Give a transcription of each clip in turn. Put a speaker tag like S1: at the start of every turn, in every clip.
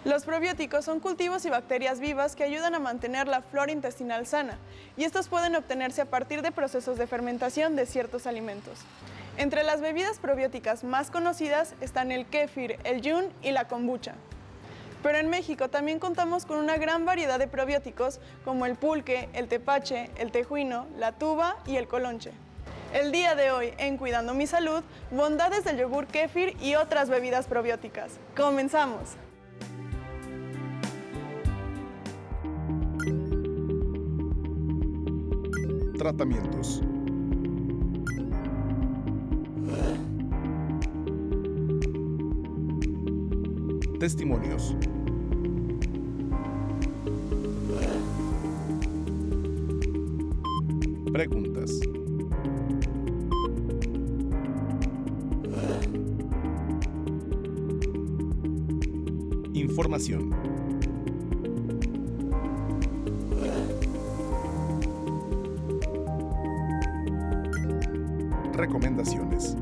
S1: Los probióticos son cultivos y bacterias vivas que ayudan a mantener la flora intestinal sana, y estos pueden obtenerse a partir de procesos de fermentación de ciertos alimentos. Entre las bebidas probióticas más conocidas están el kéfir, el yun y la kombucha. Pero en México también contamos con una gran variedad de probióticos como el pulque, el tepache, el tejuino, la tuba y el colonche. El día de hoy, en Cuidando mi Salud, bondades del yogur kéfir y otras bebidas probióticas. ¡Comenzamos!
S2: Tratamientos. Testimonios. Preguntas. Información. Recomendaciones.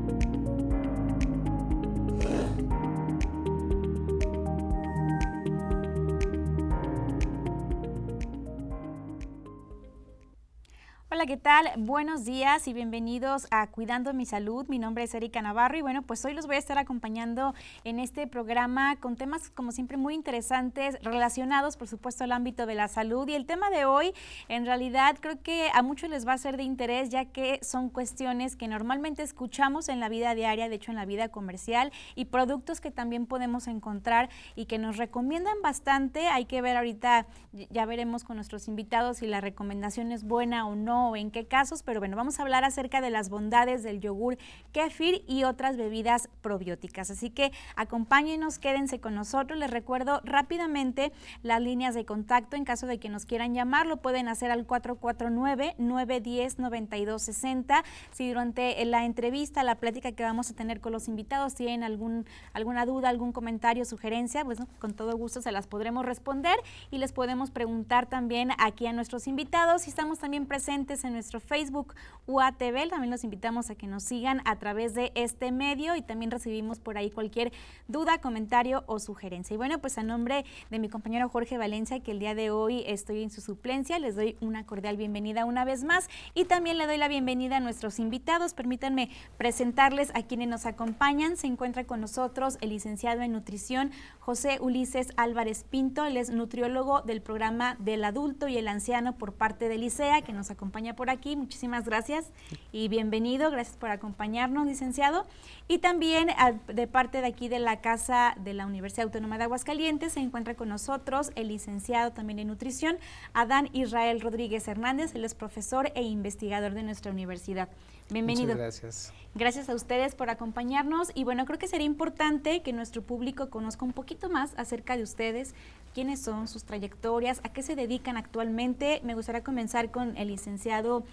S3: Hola, ¿qué tal? Buenos días y bienvenidos a Cuidando mi Salud. Mi nombre es Erika Navarro y bueno, pues hoy los voy a estar acompañando en este programa con temas como siempre muy interesantes relacionados por supuesto al ámbito de la salud, y el tema de hoy en realidad creo que a muchos les va a ser de interés, ya que son cuestiones que normalmente escuchamos en la vida diaria, de hecho en la vida comercial, y productos que también podemos encontrar y que nos recomiendan bastante. Hay que ver ahorita, ya veremos con nuestros invitados si la recomendación es buena o no, o en qué casos, pero bueno, vamos a hablar acerca de las bondades del yogur kéfir y otras bebidas probióticas. Así que acompáñenos, quédense con nosotros. Les recuerdo rápidamente las líneas de contacto en caso de que nos quieran llamar. Lo pueden hacer al 449-910-9260. Si durante la entrevista, la plática que vamos a tener con los invitados tienen alguna duda, algún comentario, sugerencia, pues ¿no? Con todo gusto se las podremos responder y les podemos preguntar también aquí a nuestros invitados. Y estamos también presentes en nuestro Facebook UATV, también los invitamos a que nos sigan a través de este medio y también recibimos por ahí cualquier duda, comentario o sugerencia. Y bueno, pues a nombre de mi compañero Jorge Valencia, que el día de hoy estoy en su suplencia, les doy una cordial bienvenida una vez más y también le doy la bienvenida a nuestros invitados. Permítanme presentarles a quienes nos acompañan. Se encuentra con nosotros el licenciado en nutrición José Ulises Álvarez Pinto. Él es nutriólogo del programa del adulto y el anciano por parte del ICEA, que nos acompaña por aquí. Muchísimas gracias y bienvenido. Gracias por acompañarnos, licenciado. Y también de parte de aquí de la Casa de la Universidad Autónoma de Aguascalientes se encuentra con nosotros el licenciado también en nutrición Adán Israel Rodríguez Hernández. Él es profesor e investigador de nuestra universidad. Bienvenido.
S4: Muchas gracias.
S3: Gracias a ustedes por acompañarnos y bueno, creo que sería importante que nuestro público conozca un poquito más acerca de ustedes, quiénes son, sus trayectorias, a qué se dedican actualmente. Me gustaría comenzar con el licenciado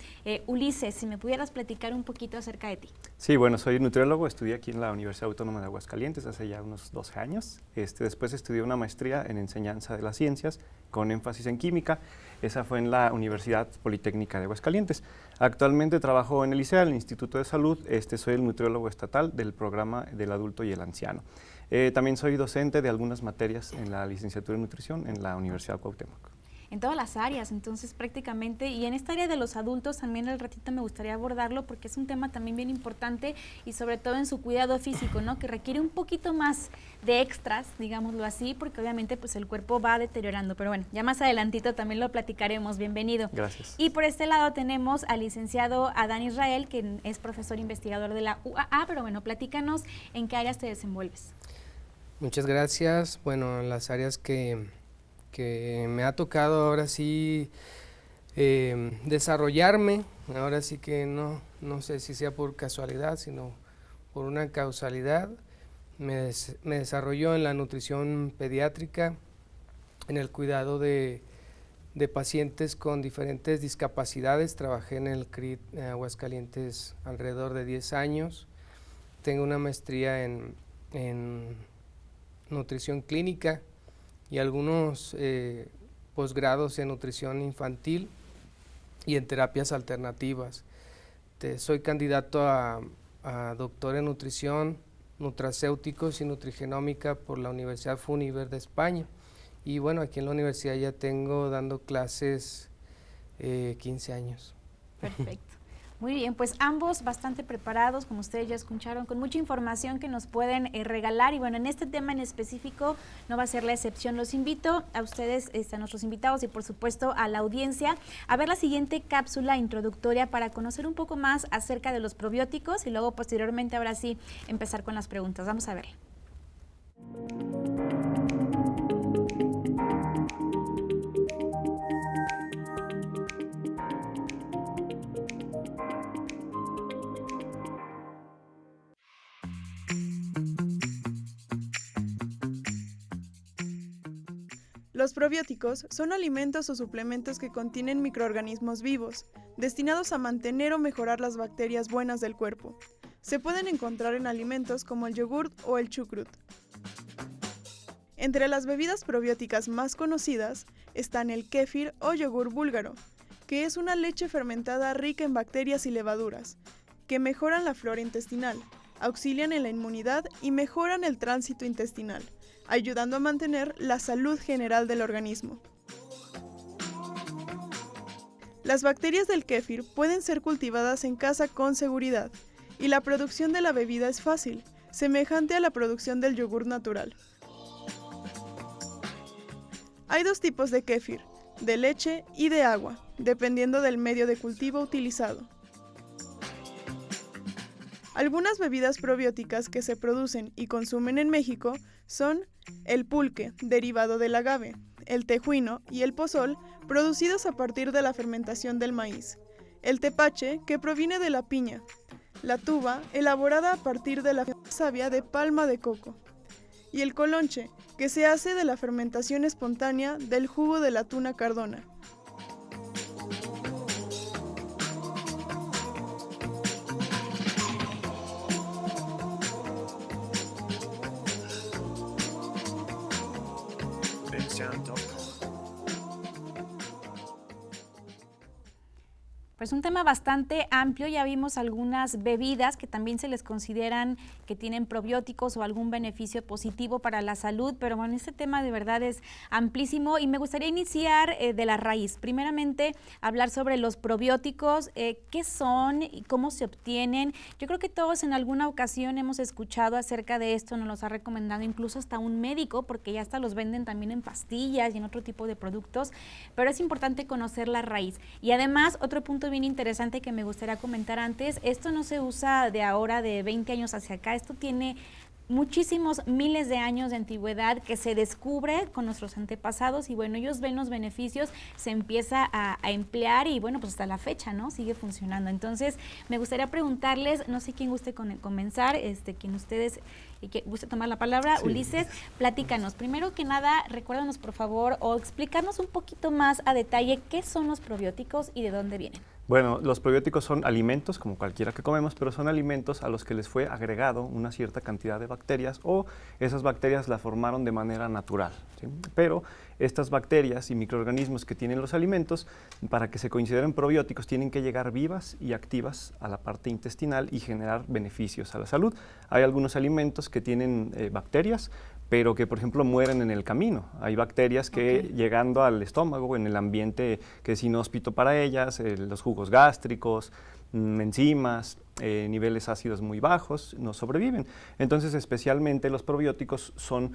S3: Ulises, si me pudieras platicar un poquito acerca de ti.
S4: Sí, bueno, soy nutriólogo, estudié aquí en la Universidad Autónoma de Aguascalientes hace ya unos 12 años. Después estudié una maestría en enseñanza de las ciencias con énfasis en química. Esa fue en la Universidad Politécnica de Aguascalientes. Actualmente trabajo en el ICEA, el Instituto de Salud. Soy el nutriólogo estatal del programa del adulto y el anciano. También soy docente de algunas materias en la licenciatura en nutrición en la Universidad Cuauhtémoc.
S3: En todas las áreas, entonces prácticamente, y en esta área de los adultos también al ratito me gustaría abordarlo porque es un tema también bien importante y sobre todo en su cuidado físico, ¿no? Que requiere un poquito más de extras, digámoslo así, porque obviamente pues el cuerpo va deteriorando, pero bueno, ya más adelantito también lo platicaremos. Bienvenido.
S4: Gracias.
S3: Y por este lado tenemos al licenciado Adán Israel, que es profesor investigador de la UAA, pero bueno, platícanos en qué áreas te desenvuelves.
S5: Muchas gracias. Bueno, en las áreas que me ha tocado ahora sí desarrollarme, ahora sí que no sé si sea por casualidad, sino por una causalidad. Me desarrollo en la nutrición pediátrica, en el cuidado de pacientes con diferentes discapacidades. Trabajé en el CRIT Aguascalientes alrededor de 10 años. Tengo una maestría en nutrición clínica y algunos posgrados en nutrición infantil y en terapias alternativas. Soy candidato a doctor en nutrición nutracéuticos y nutrigenómica por la Universidad Funiver de España. Y bueno, aquí en la universidad ya tengo dando clases 15 años.
S3: Perfecto. Muy bien, pues ambos bastante preparados, como ustedes ya escucharon, con mucha información que nos pueden regalar. Y bueno, en este tema en específico no va a ser la excepción. Los invito a ustedes, a nuestros invitados y por supuesto a la audiencia, a ver la siguiente cápsula introductoria para conocer un poco más acerca de los probióticos y luego posteriormente, ahora sí, empezar con las preguntas. Vamos a verla.
S1: Los probióticos son alimentos o suplementos que contienen microorganismos vivos, destinados a mantener o mejorar las bacterias buenas del cuerpo. Se pueden encontrar en alimentos como el yogurt o el chucrut. Entre las bebidas probióticas más conocidas están el kéfir o yogur búlgaro, que es una leche fermentada rica en bacterias y levaduras, que mejoran la flora intestinal, auxilian en la inmunidad y mejoran el tránsito intestinal, ayudando a mantener la salud general del organismo. Las bacterias del kéfir pueden ser cultivadas en casa con seguridad, y la producción de la bebida es fácil, semejante a la producción del yogur natural. Hay dos tipos de kéfir, de leche y de agua, dependiendo del medio de cultivo utilizado. Algunas bebidas probióticas que se producen y consumen en México son el pulque, derivado del agave, el tejuino y el pozol, producidos a partir de la fermentación del maíz, el tepache, que proviene de la piña, la tuba, elaborada a partir de la savia de palma de coco, y el colonche, que se hace de la fermentación espontánea del jugo de la tuna cardona.
S3: Pues un tema bastante amplio, ya vimos algunas bebidas que también se les consideran que tienen probióticos o algún beneficio positivo para la salud, pero bueno, este tema de verdad es amplísimo y me gustaría iniciar de la raíz. Primeramente, hablar sobre los probióticos, qué son y cómo se obtienen. Yo creo que todos en alguna ocasión hemos escuchado acerca de esto, nos los ha recomendado incluso hasta un médico, porque ya hasta los venden también en pastillas y en otro tipo de productos, pero es importante conocer la raíz. Y además, otro punto bien interesante que me gustaría comentar antes, esto no se usa de ahora, de 20 años hacia acá, esto tiene muchísimos miles de años de antigüedad que se descubre con nuestros antepasados y bueno, ellos ven los beneficios, se empieza a emplear y bueno, pues hasta la fecha, ¿no? Sigue funcionando. Entonces, me gustaría preguntarles, no sé quién guste comenzar, quien ustedes y que guste tomar la palabra, sí. Ulises, platícanos. Primero que nada, recuérdanos por favor o explícanos un poquito más a detalle qué son los probióticos y de dónde vienen.
S4: Bueno, los probióticos son alimentos, como cualquiera que comemos, pero son alimentos a los que les fue agregado una cierta cantidad de bacterias o esas bacterias la formaron de manera natural, ¿sí? Pero estas bacterias y microorganismos que tienen los alimentos, para que se consideren probióticos, tienen que llegar vivas y activas a la parte intestinal y generar beneficios a la salud. Hay algunos alimentos que tienen bacterias, pero que, por ejemplo, mueren en el camino. Hay bacterias que llegando al estómago, en el ambiente que es inhóspito para ellas, los jugos gástricos, enzimas, niveles ácidos muy bajos, no sobreviven. Entonces, especialmente los probióticos son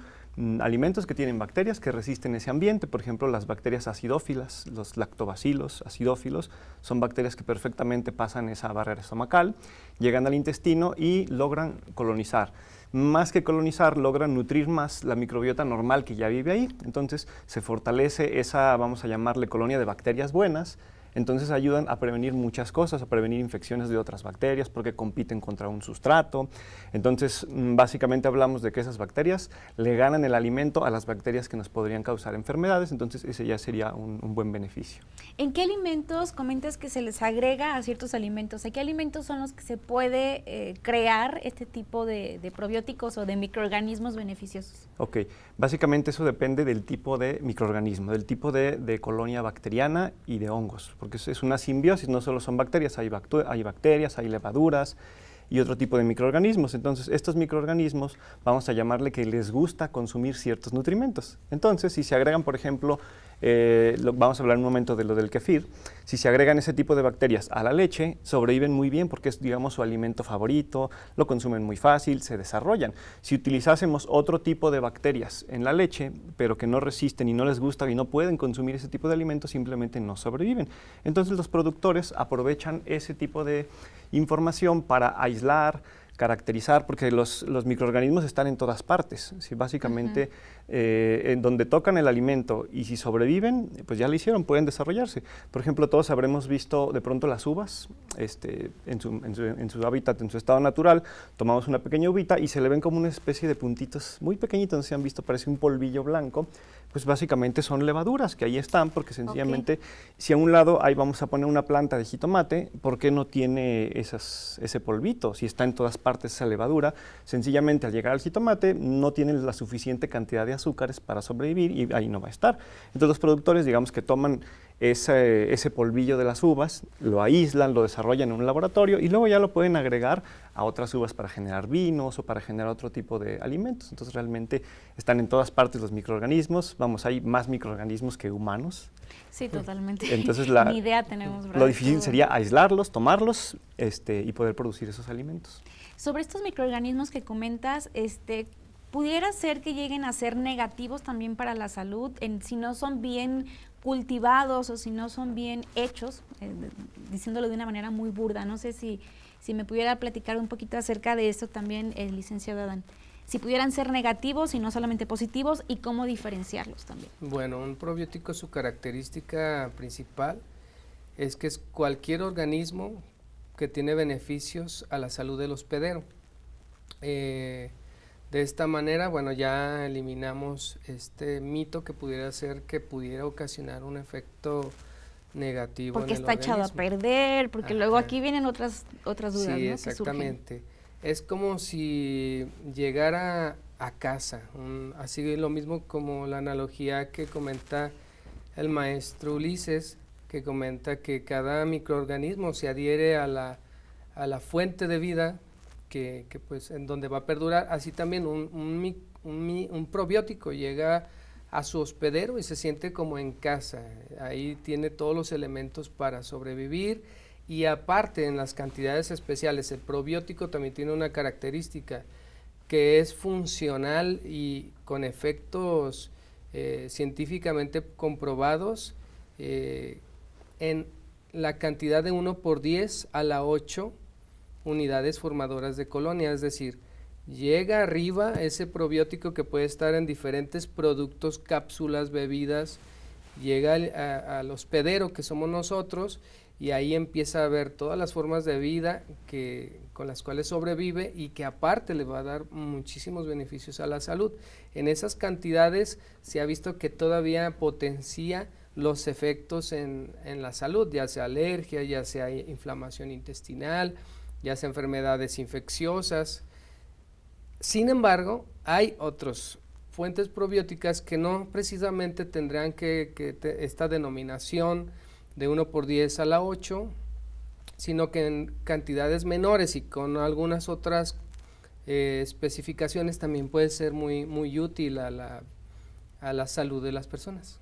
S4: alimentos que tienen bacterias que resisten ese ambiente. Por ejemplo, las bacterias acidófilas, los lactobacilos acidófilos, son bacterias que perfectamente pasan esa barrera estomacal, llegan al intestino y logran colonizar. Más que colonizar, logran nutrir más la microbiota normal que ya vive ahí. Entonces se fortalece esa, vamos a llamarle, colonia de bacterias buenas. Entonces ayudan a prevenir muchas cosas, a prevenir infecciones de otras bacterias porque compiten contra un sustrato. Entonces, básicamente hablamos de que esas bacterias le ganan el alimento a las bacterias que nos podrían causar enfermedades, entonces ese ya sería un buen beneficio.
S3: ¿En qué alimentos comentas que se les agrega a ciertos alimentos? ¿A qué alimentos son los que se puede crear este tipo de probióticos o de microorganismos beneficiosos?
S4: Ok, básicamente eso depende del tipo de microorganismo, del tipo de colonia bacteriana y de hongos, porque es una simbiosis, no solo son bacterias, hay bacterias, hay levaduras, y otro tipo de microorganismos. Entonces, estos microorganismos vamos a llamarle que les gusta consumir ciertos nutrimentos. Entonces, si se agregan, por ejemplo, vamos a hablar un momento de lo del kefir, si se agregan ese tipo de bacterias a la leche, sobreviven muy bien porque es, digamos, su alimento favorito, lo consumen muy fácil, se desarrollan. Si utilizásemos otro tipo de bacterias en la leche, pero que no resisten y no les gusta y no pueden consumir ese tipo de alimentos, simplemente no sobreviven. Entonces los productores aprovechan ese tipo de información para aislar, caracterizar, porque los microorganismos están en todas partes. ¿Sí? Básicamente, en donde tocan el alimento y si sobreviven, pues ya lo hicieron, pueden desarrollarse. Por ejemplo, todos habremos visto de pronto las uvas en su hábitat, en su estado natural. Tomamos una pequeña uvita y se le ven como una especie de puntitos muy pequeñitos, no sé si han visto, parece un polvillo blanco. Pues básicamente son levaduras que ahí están, porque sencillamente, si a un lado ahí vamos a poner una planta de jitomate, ¿por qué no tiene ese polvito? Si está en todas partes esa levadura, sencillamente al llegar al jitomate no tiene la suficiente cantidad de azúcares para sobrevivir y ahí no va a estar. Entonces los productores, digamos que toman ese polvillo de las uvas, lo aíslan, lo desarrollan en un laboratorio y luego ya lo pueden agregar a otras uvas para generar vinos o para generar otro tipo de alimentos. Entonces realmente están en todas partes los microorganismos, vamos, hay más microorganismos que humanos.
S3: Sí, totalmente.
S4: Entonces
S3: Ni idea tenemos.
S4: Lo difícil sería aislarlos, tomarlos y poder producir esos alimentos.
S3: Sobre estos microorganismos que comentas, ¿pudiera ser que lleguen a ser negativos también para la salud si no son bien cultivados o si no son bien hechos, diciéndolo de una manera muy burda? No sé si me pudiera platicar un poquito acerca de esto también, el licenciado Adán. Si pudieran ser negativos y no solamente positivos, y cómo diferenciarlos también.
S5: Bueno, un probiótico, su característica principal es que es cualquier organismo que tiene beneficios a la salud del hospedero. De esta manera, bueno, ya eliminamos este mito que pudiera ser que pudiera ocasionar un efecto negativo
S3: porque
S5: en el
S3: está echado a perder, porque luego aquí vienen otras dudas,
S5: sí,
S3: ¿no?
S5: Exactamente. Es como si llegara a casa, así lo mismo como la analogía que comenta el maestro Ulises, que comenta que cada microorganismo se adhiere a la fuente de vida que pues en donde va a perdurar. Así también un probiótico llega a su hospedero y se siente como en casa, ahí tiene todos los elementos para sobrevivir. Y aparte, en las cantidades especiales, el probiótico también tiene una característica que es funcional y con efectos científicamente comprobados en la cantidad de 1/10 a la 8 unidades formadoras de colonia, es decir, llega arriba ese probiótico que puede estar en diferentes productos, cápsulas, bebidas, llega al hospedero que somos nosotros y ahí empieza a ver todas las formas de vida con las cuales sobrevive y que aparte le va a dar muchísimos beneficios a la salud. En esas cantidades se ha visto que todavía potencia los efectos en la salud, ya sea alergia, ya sea inflamación intestinal, ya sea enfermedades infecciosas. Sin embargo, hay otras fuentes probióticas que no precisamente tendrán esta denominación de 1/10 a la 8, sino que en cantidades menores y con algunas otras especificaciones también puede ser muy, muy útil a la salud de las personas.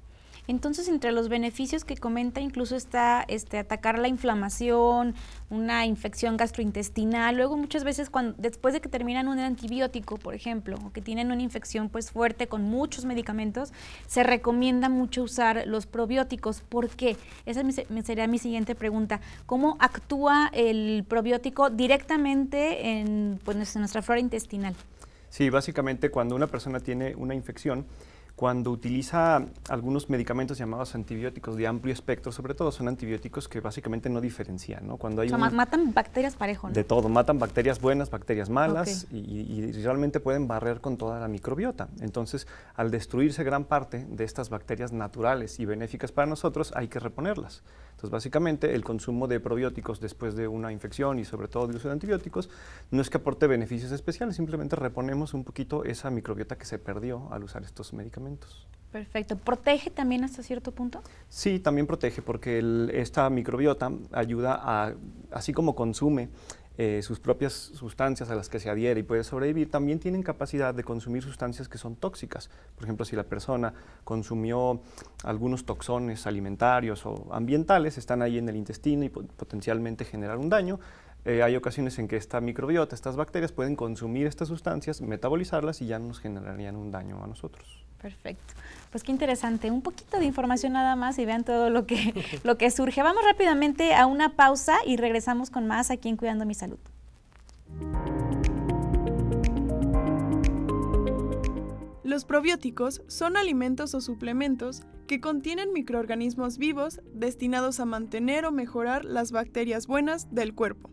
S3: Entonces, entre los beneficios que comenta, incluso está atacar la inflamación, una infección gastrointestinal. Luego, muchas veces, después de que terminan un antibiótico, por ejemplo, o que tienen una infección pues fuerte con muchos medicamentos, se recomienda mucho usar los probióticos. ¿Por qué? Esa sería mi siguiente pregunta. ¿Cómo actúa el probiótico directamente en nuestra flora intestinal?
S4: Sí, básicamente cuando una persona tiene una infección, cuando utiliza algunos medicamentos llamados antibióticos de amplio espectro, sobre todo son antibióticos que básicamente no diferencian, ¿no? Cuando hay
S3: matan bacterias parejo, ¿no?
S4: De todo, matan bacterias buenas, bacterias malas, y realmente pueden barrer con toda la microbiota. Entonces, al destruirse gran parte de estas bacterias naturales y benéficas para nosotros, hay que reponerlas. Entonces, básicamente, el consumo de probióticos después de una infección y sobre todo de uso de antibióticos no es que aporte beneficios especiales, simplemente reponemos un poquito esa microbiota que se perdió al usar estos medicamentos.
S3: Perfecto. ¿Protege también hasta cierto punto?
S4: Sí, también protege porque esta microbiota ayuda así como consume sus propias sustancias a las que se adhiere y puede sobrevivir, también tienen capacidad de consumir sustancias que son tóxicas. Por ejemplo, si la persona consumió algunos toxones alimentarios o ambientales, están ahí en el intestino y potencialmente generar un daño. Hay ocasiones en que esta microbiota, estas bacterias, pueden consumir estas sustancias, metabolizarlas y ya nos generarían un daño a nosotros.
S3: Perfecto. Pues qué interesante. Un poquito de información nada más y vean todo lo que surge. Vamos rápidamente a una pausa y regresamos con más aquí en Cuidando mi Salud.
S1: Los probióticos son alimentos o suplementos que contienen microorganismos vivos destinados a mantener o mejorar las bacterias buenas del cuerpo.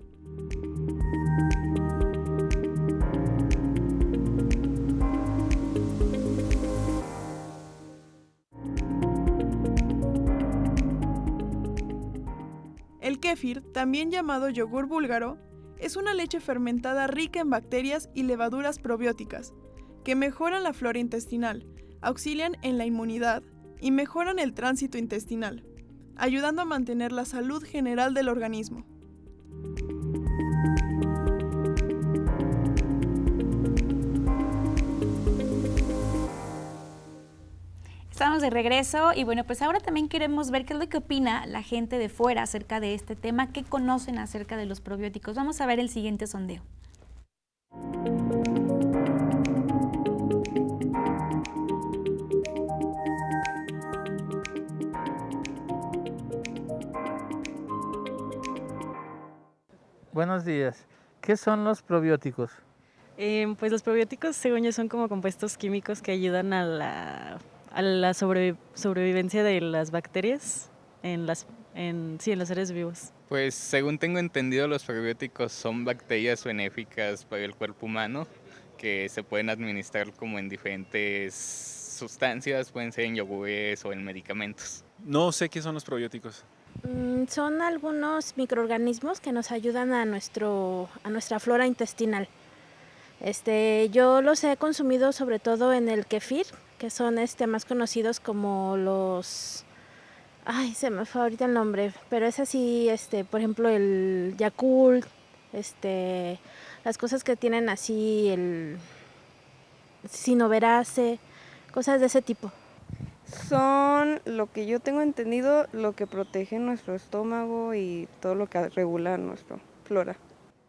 S1: El kéfir, también llamado yogur búlgaro, es una leche fermentada rica en bacterias y levaduras probióticas, que mejoran la flora intestinal, auxilian en la inmunidad y mejoran el tránsito intestinal, ayudando a mantener la salud general del organismo.
S3: Estamos de regreso y bueno, pues ahora también queremos ver qué es lo que opina la gente de fuera acerca de este tema, qué conocen acerca de los probióticos. Vamos a ver el siguiente sondeo.
S6: Buenos días. ¿Qué son los probióticos?
S7: Pues los probióticos, según yo, son como compuestos químicos que ayudan a la sobrevivencia de las bacterias en los seres vivos.
S8: Pues según tengo entendido, los probióticos son bacterias benéficas para el cuerpo humano que se pueden administrar como en diferentes sustancias, pueden ser en yogures o en medicamentos.
S9: No sé qué son los probióticos.
S10: Son algunos microorganismos que nos ayudan a nuestra flora intestinal. Yo los he consumido sobre todo en el kéfir, que son más conocidos como los... Ay, se me fue ahorita el nombre, pero es así, por ejemplo, el Yakult, las cosas que tienen así, el Sinoverase, cosas de ese tipo.
S11: Son, lo que yo tengo entendido, lo que protege nuestro estómago y todo lo que regula nuestra flora.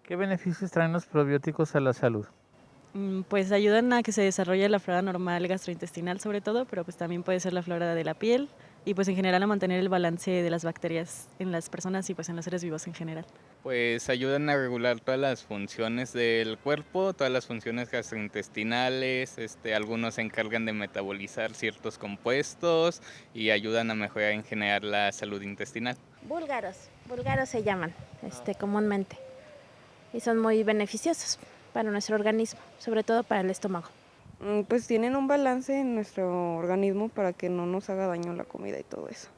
S6: ¿Qué beneficios traen los probióticos a la salud?
S7: Pues ayudan a que se desarrolle la flora normal gastrointestinal sobre todo, pero pues también puede ser la flora de la piel y pues en general a mantener el balance de las bacterias en las personas y pues en los seres vivos en general.
S8: Pues ayudan a regular todas las funciones del cuerpo, todas las funciones gastrointestinales, algunos se encargan de metabolizar ciertos compuestos y ayudan a mejorar en general la salud intestinal.
S10: Búlgaros se llaman comúnmente y son muy beneficiosos para nuestro organismo, sobre todo para el estómago.
S11: Pues tienen un balance en nuestro organismo para que no nos haga daño la comida y todo eso.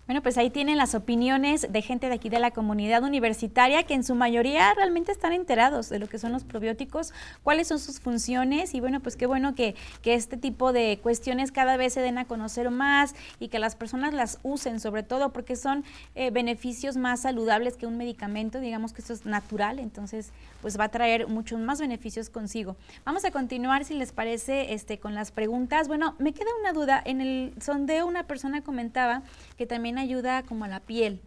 S3: Bueno, pues ahí tienen las opiniones de gente de aquí de la comunidad universitaria que en su mayoría realmente están enterados de lo que son los probióticos, cuáles son sus funciones y bueno, pues qué bueno que este tipo de cuestiones cada vez se den a conocer más y que las personas las usen, sobre todo porque son beneficios más saludables que un medicamento, digamos que esto es natural, entonces pues va a traer muchos más beneficios consigo. Vamos a continuar, si les parece, con las preguntas. Bueno, me queda una duda, en el sondeo una persona comentaba que también ayuda como a la piel,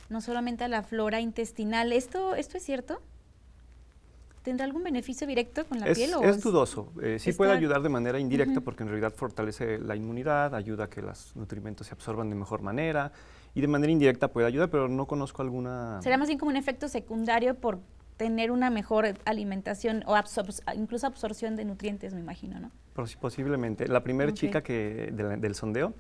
S3: no solamente a la flora intestinal. ¿Esto es cierto? ¿Tendrá algún beneficio directo con la piel?
S4: Es dudoso. Sí puede ayudar de manera indirecta porque en realidad fortalece la inmunidad, ayuda a que los nutrimentos se absorban de mejor manera y de manera indirecta puede ayudar, pero no conozco alguna...
S3: ¿Será más bien como un efecto secundario por tener una mejor alimentación o incluso absorción de nutrientes, me imagino, ¿no?
S4: Posiblemente. La primera chica del sondeo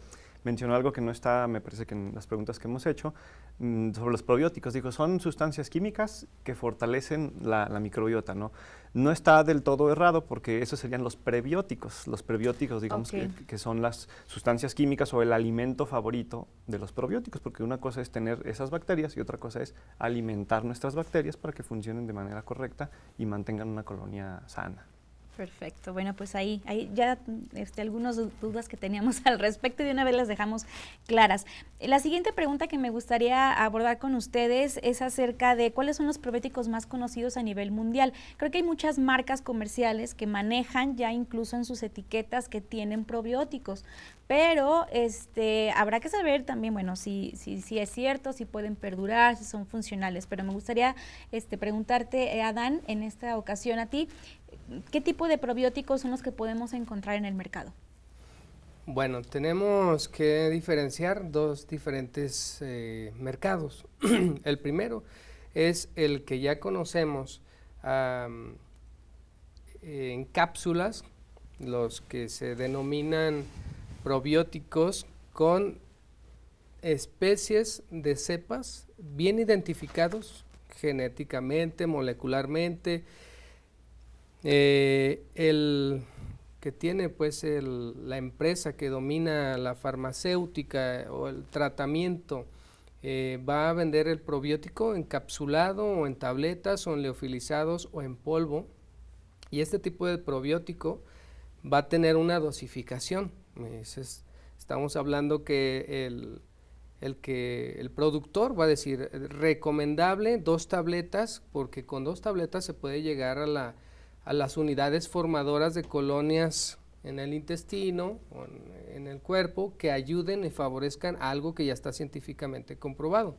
S4: mencionó algo que no está, me parece que en las preguntas que hemos hecho, sobre los probióticos. Dijo, son sustancias químicas que fortalecen la microbiota, ¿no? No está del todo errado porque esos serían los prebióticos. Los prebióticos, digamos, que son las sustancias químicas o el alimento favorito de los probióticos, porque una cosa es tener esas bacterias y otra cosa es alimentar nuestras bacterias para que funcionen de manera correcta y mantengan una colonia sana.
S3: Perfecto, bueno, pues ahí ya algunas dudas que teníamos al respecto y de una vez las dejamos claras. La siguiente pregunta que me gustaría abordar con ustedes es acerca de cuáles son los probióticos más conocidos a nivel mundial. Creo que hay muchas marcas comerciales que manejan ya incluso en sus etiquetas que tienen probióticos, pero habrá que saber también, bueno, si es cierto, si pueden perdurar, si son funcionales, pero me gustaría preguntarte, Adán, en esta ocasión a ti, ¿qué tipo de probióticos son los que podemos encontrar en el mercado?
S5: Bueno, tenemos que diferenciar dos diferentes mercados. El primero es el que ya conocemos en cápsulas, los que se denominan probióticos con especies de cepas bien identificados genéticamente, molecularmente. El que tiene pues la empresa que domina la farmacéutica o el tratamiento va a vender el probiótico encapsulado o en tabletas o en leofilizados o en polvo, y este tipo de probiótico va a tener una dosificación. Estamos hablando que el productor va a decir recomendable 2 tabletas, porque con 2 tabletas se puede llegar a las unidades formadoras de colonias en el intestino o en el cuerpo que ayuden y favorezcan algo que ya está científicamente comprobado.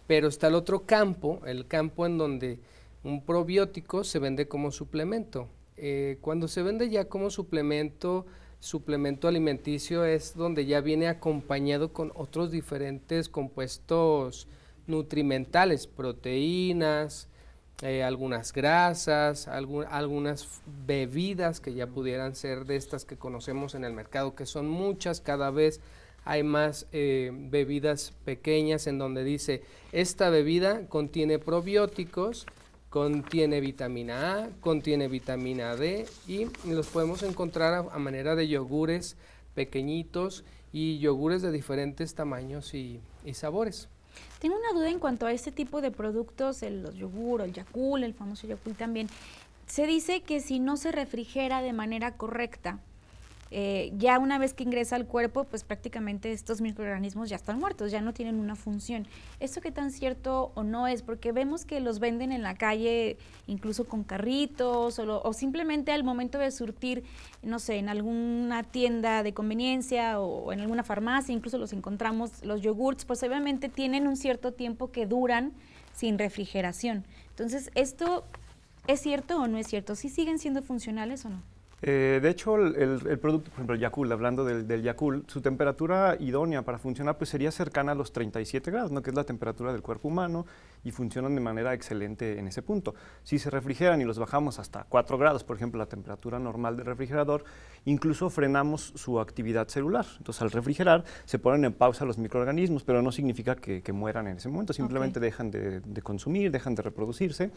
S5: Pero está el otro campo, el campo en donde un probiótico se vende como suplemento. Cuando se vende ya como suplemento alimenticio, es donde ya viene acompañado con otros diferentes compuestos nutrimentales, proteínas, algunas grasas, algunas bebidas que ya pudieran ser de estas que conocemos en el mercado, que son muchas. Cada vez hay más bebidas pequeñas en donde dice, esta bebida contiene probióticos, contiene vitamina A, contiene vitamina D, y los podemos encontrar a manera de yogures pequeñitos y yogures de diferentes tamaños y sabores.
S3: Tengo una duda en cuanto a este tipo de productos, los yogur, el Yakult, el famoso Yakult también. Se dice que si no se refrigera de manera correcta, ya una vez que ingresa al cuerpo, pues prácticamente estos microorganismos ya están muertos, ya no tienen una función. ¿Esto qué tan cierto o no es? Porque vemos que los venden en la calle incluso con carritos o simplemente al momento de surtir, no sé, en alguna tienda de conveniencia o en alguna farmacia, incluso los encontramos, los yogurts, pues obviamente tienen un cierto tiempo que duran sin refrigeración. Entonces, ¿esto es cierto o no es cierto? ¿Sí siguen siendo funcionales o no?
S4: De hecho, el producto, por ejemplo, el Yakult, hablando del Yakult, su temperatura idónea para funcionar pues sería cercana a los 37 grados, ¿no? Que es la temperatura del cuerpo humano, y funcionan de manera excelente en ese punto. Si se refrigeran y los bajamos hasta 4 grados, por ejemplo, la temperatura normal del refrigerador, incluso frenamos su actividad celular. Entonces, al refrigerar, se ponen en pausa los microorganismos, pero no significa que mueran en ese momento, simplemente dejan de consumir, dejan de reproducirse,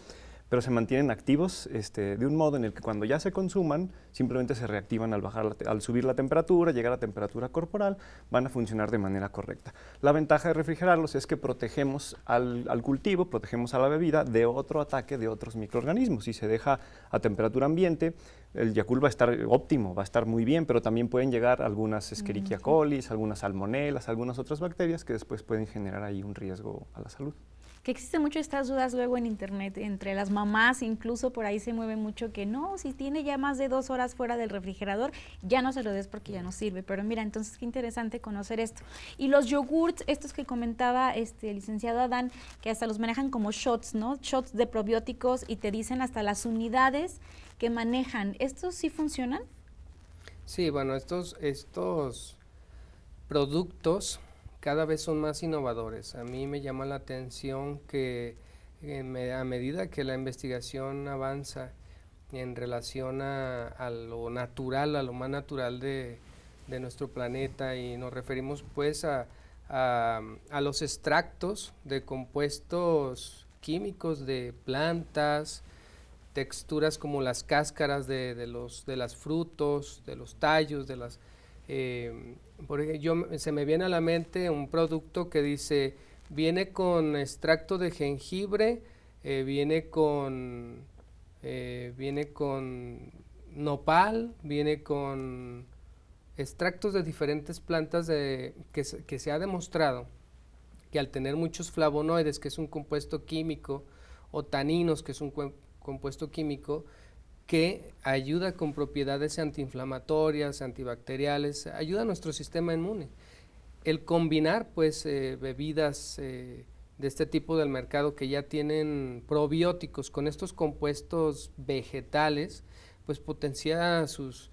S4: pero se mantienen activos de un modo en el que cuando ya se consuman, simplemente se reactivan al subir la temperatura, llegar a la temperatura corporal, van a funcionar de manera correcta. La ventaja de refrigerarlos es que protegemos al cultivo, protegemos a la bebida de otro ataque de otros microorganismos. Si se deja a temperatura ambiente, el Yakult va a estar óptimo, va a estar muy bien, pero también pueden llegar algunas Escherichia coli, algunas salmonelas, algunas otras bacterias que después pueden generar ahí un riesgo a la salud.
S3: Que existen muchas estas dudas luego en internet, entre las mamás, incluso por ahí se mueve mucho que no, si tiene ya más de 2 horas fuera del refrigerador, ya no se lo des porque ya no sirve. Pero mira, entonces qué interesante conocer esto. Y los yogurts, estos que comentaba el licenciado Adán, que hasta los manejan como shots, ¿no? Shots de probióticos, y te dicen hasta las unidades que manejan. ¿Estos sí funcionan? Sí, bueno, estos productos cada vez son más innovadores. A mí me llama la atención que a medida que la investigación avanza en relación a lo natural, a lo más natural de nuestro planeta, y nos referimos pues a los extractos de compuestos químicos de plantas, texturas como las cáscaras de los frutos, de los tallos, de las... por ejemplo, se me viene a la mente un producto que dice, viene con extracto de jengibre, viene con
S5: nopal, viene con extractos de diferentes plantas que se ha demostrado que al tener muchos flavonoides, que es un compuesto químico, o taninos, que es un compuesto químico, que ayuda con propiedades antiinflamatorias, antibacteriales, ayuda a nuestro sistema inmune. El combinar pues bebidas de este tipo del mercado que ya tienen probióticos con estos compuestos vegetales, pues potencia sus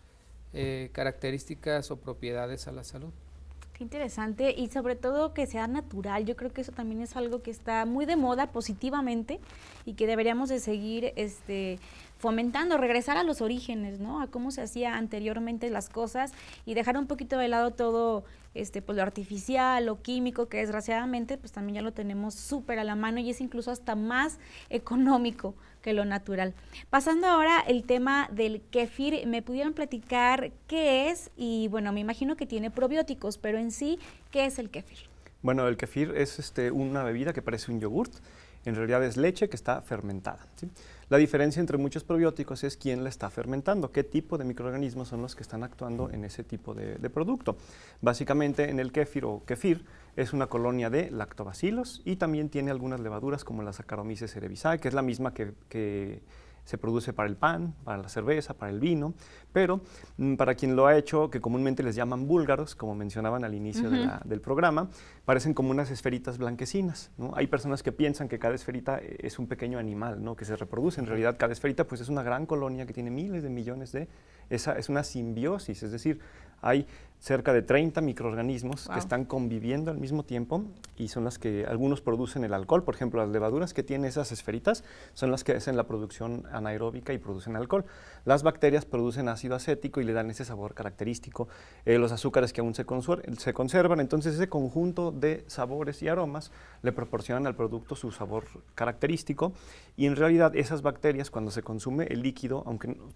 S5: características o propiedades a la salud.
S3: Qué interesante, y sobre todo que sea natural. Yo creo que eso también es algo que está muy de moda positivamente y que deberíamos de seguir fomentando, regresar a los orígenes, ¿no? A cómo se hacía anteriormente las cosas y dejar un poquito de lado todo pues lo artificial, lo químico, que desgraciadamente pues también ya lo tenemos súper a la mano y es incluso hasta más económico que lo natural. Pasando ahora el tema del kéfir, ¿me pudieran platicar qué es? Y bueno, me imagino que tiene probióticos, pero en sí, ¿qué es el kéfir?
S4: Bueno, el kéfir es una bebida que parece un yogurt. En realidad es leche que está fermentada, ¿sí? La diferencia entre muchos probióticos es quién la está fermentando, qué tipo de microorganismos son los que están actuando en ese tipo de producto. Básicamente en el kéfir o kefir es una colonia de lactobacilos y también tiene algunas levaduras como la Saccharomyces cerevisiae, que es la misma que se produce para el pan, para la cerveza, para el vino, pero para quien lo ha hecho, que comúnmente les llaman búlgaros, como mencionaban al inicio del programa, parecen como unas esferitas blanquecinas, ¿no? Hay personas que piensan que cada esferita es un pequeño animal, ¿no? Que se reproduce. En realidad, cada esferita pues, es una gran colonia que tiene miles de millones de... es una simbiosis, es decir, hay cerca de 30 microorganismos que están conviviendo al mismo tiempo y son las que algunos producen el alcohol. Por ejemplo, las levaduras que tienen esas esferitas son las que hacen la producción anaeróbica y producen alcohol. Las bacterias producen ácido acético y le dan ese sabor característico. Los azúcares que aún se conservan, entonces ese conjunto de sabores y aromas le proporcionan al producto su sabor característico y en realidad esas bacterias cuando se consume el líquido,